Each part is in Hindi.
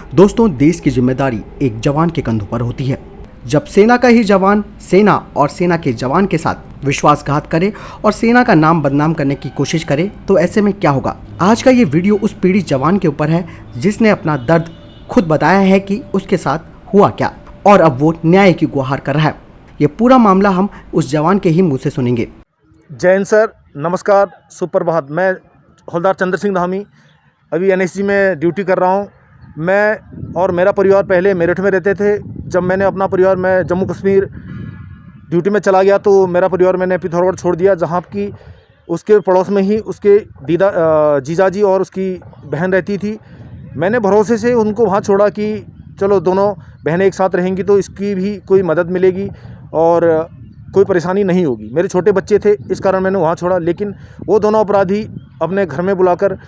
दोस्तों, देश की जिम्मेदारी एक जवान के कंधों पर होती है। जब सेना का ही जवान सेना और सेना के जवान के साथ विश्वासघात करे और सेना का नाम बदनाम करने की कोशिश करे तो ऐसे में क्या होगा। आज का ये वीडियो उस पीड़ित जवान के ऊपर है जिसने अपना दर्द खुद बताया है कि उसके साथ हुआ क्या, और अब वो न्याय की गुहार कर रहा है। ये पूरा मामला हम उस जवान के ही मुंह से सुनेंगे। जय हिंद सर, नमस्कार, सुप्रभात। मैं हवलदार चंद्र सिंह धामी अभी एनएसजी में ड्यूटी कर रहा हूँ। मैं और मेरा परिवार पहले मेरठ में रहते थे। जब मैंने अपना परिवार मैं जम्मू कश्मीर ड्यूटी में चला गया तो मेरा परिवार मैंने पिथौरागढ़ छोड़ दिया, जहाँ की उसके पड़ोस में ही उसके जीजाजी और उसकी बहन रहती थी। मैंने भरोसे से उनको वहाँ छोड़ा कि चलो दोनों बहनें एक साथ रहेंगी तो इसकी भी कोई मदद मिलेगी और कोई परेशानी नहीं होगी। मेरे छोटे बच्चे थे, इस कारण मैंने वहाँ छोड़ा। लेकिन वो दोनों अपराधी अपने घर में बुलाकर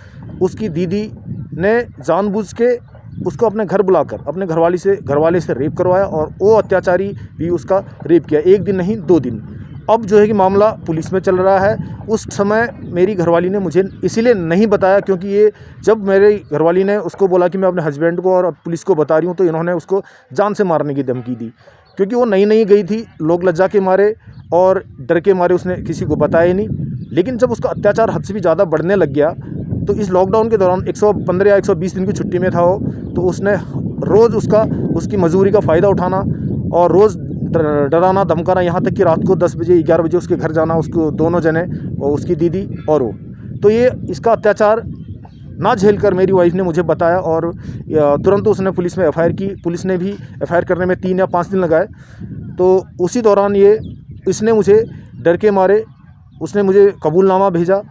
उसकी दीदी ने जानबूझ के उसको अपने घर बुलाकर अपने घरवाले से रेप करवाया और वो अत्याचारी भी उसका रेप किया। एक दिन नहीं 2 दिन। अब जो है कि मामला पुलिस में चल रहा है। उस समय मेरी घरवाली ने मुझे इसीलिए नहीं बताया क्योंकि ये जब मेरी घरवाली ने उसको बोला कि मैं अपने हस्बैंड को और पुलिस को बता रही हूँ तो इन्होंने उसको जान से मारने की धमकी दी, क्योंकि वो नई गई थी। लोग लज्जा के मारे और डर के मारे उसने किसी को बताया नहीं। लेकिन जब उसका अत्याचार हद से भी ज़्यादा बढ़ने लग गया तो इस लॉकडाउन के दौरान 115 या 120 दिन की छुट्टी में था वो, तो उसने रोज़ उसकी मजदूरी का फ़ायदा उठाना और रोज़ डराना धमकाना, यहाँ तक कि रात को 10 बजे 11 बजे उसके घर जाना, उसको दोनों जने और उसकी दीदी और वो। तो ये इसका अत्याचार ना झेल कर मेरी वाइफ ने मुझे बताया और तुरंत उसने पुलिस में एफआईआर की। पुलिस ने भी एफआईआर करने में 3 या 5 दिन लगाए। तो उसी दौरान इसने मुझे डर के मारे उसने मुझे कबूलनामा भेजा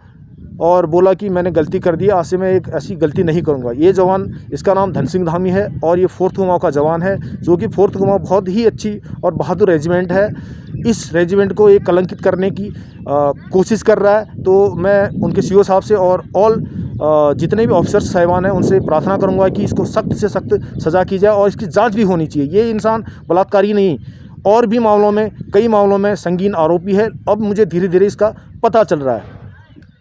और बोला कि मैंने गलती कर दी, आज से मैं एक ऐसी गलती नहीं करूंगा। ये जवान, इसका नाम धन सिंह धामी है और ये 4th कुमाऊं का जवान है, जो कि 4th कुमाऊं बहुत ही अच्छी और बहादुर रेजिमेंट है। इस रेजिमेंट को एक कलंकित करने की कोशिश कर रहा है। तो मैं उनके सीओ साहब से और जितने भी ऑफिसर्स साहिबान हैं उनसे प्रार्थना करूंगा कि इसको सख्त से सख्त सज़ा की जाए और इसकी जाँच भी होनी चाहिए। ये इंसान बलात्कारी नहीं, और भी कई मामलों में संगीन आरोपी है। अब मुझे धीरे धीरे इसका पता चल रहा है।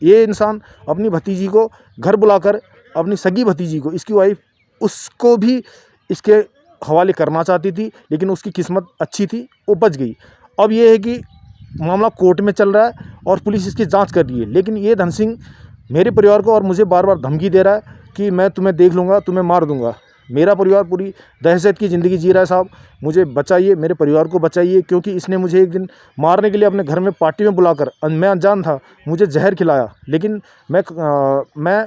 ये इंसान अपनी भतीजी को घर बुलाकर, अपनी सगी भतीजी को, इसकी वाइफ, उसको भी इसके हवाले करना चाहती थी, लेकिन उसकी किस्मत अच्छी थी, वो बच गई। अब ये है कि मामला कोर्ट में चल रहा है और पुलिस इसकी जांच कर रही है। लेकिन ये धन सिंह मेरे परिवार को और मुझे बार बार धमकी दे रहा है कि मैं तुम्हें देख लूँगा, तुम्हें मार दूँगा। मेरा परिवार पूरी दहशत की ज़िंदगी जी रहा है। साहब, मुझे बचाइए, मेरे परिवार को बचाइए, क्योंकि इसने मुझे एक दिन मारने के लिए अपने घर में पार्टी में बुलाकर, मैं अनजान था, मुझे जहर खिलाया। लेकिन मैं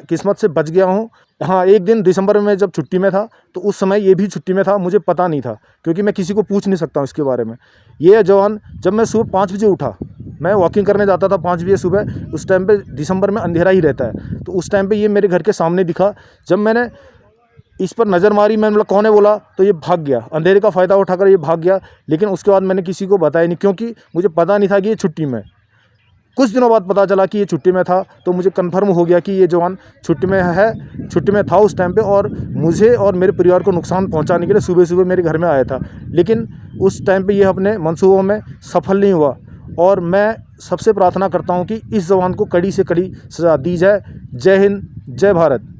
किस्मत से बच गया हूँ। हाँ, एक दिन दिसंबर में जब छुट्टी में था तो उस समय ये भी छुट्टी में था, मुझे पता नहीं था क्योंकि मैं किसी को पूछ नहीं सकता हूँ इसके बारे में। ये जवान, जब मैं सुबह 5 बजे उठा, मैं वॉकिंग करने जाता था 5 बजे सुबह। उस टाइम पे दिसंबर में अंधेरा ही रहता है, तो उस टाइम पे ये मेरे घर के सामने दिखा। जब मैंने इस पर नज़र मारी, मैंने बोला कौन है, बोला तो ये भाग गया। अंधेरे का फ़ायदा उठाकर ये भाग गया। लेकिन उसके बाद मैंने किसी को बताया नहीं क्योंकि मुझे पता नहीं था कि ये छुट्टी में। कुछ दिनों बाद पता चला कि ये छुट्टी में था, तो मुझे कंफर्म हो गया कि ये जवान छुट्टी में था उस टाइम पे, और मुझे और मेरे परिवार को नुकसान पहुंचाने के लिए सुबह सुबह मेरे घर में आया था। लेकिन उस टाइम पे ये अपने मंसूबों में सफल नहीं हुआ और मैं सबसे प्रार्थना करता हूँ कि इस जवान को कड़ी से कड़ी सज़ा दी जाए। जय हिंद, जय भारत।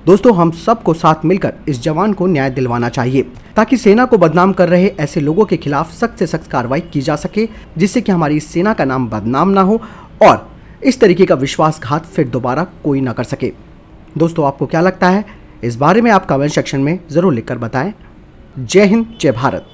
दोस्तों, हम सबको साथ मिलकर इस जवान को न्याय दिलवाना चाहिए ताकि सेना को बदनाम कर रहे ऐसे लोगों के खिलाफ सख्त से सख्त कार्रवाई की जा सके, जिससे कि हमारी सेना का नाम बदनाम ना हो और इस तरीके का विश्वासघात फिर दोबारा कोई ना कर सके। दोस्तों, आपको क्या लगता है इस बारे में? आप कमेंट सेक्शन में जरूर लिखकर बताएं। जय हिंद, जय भारत।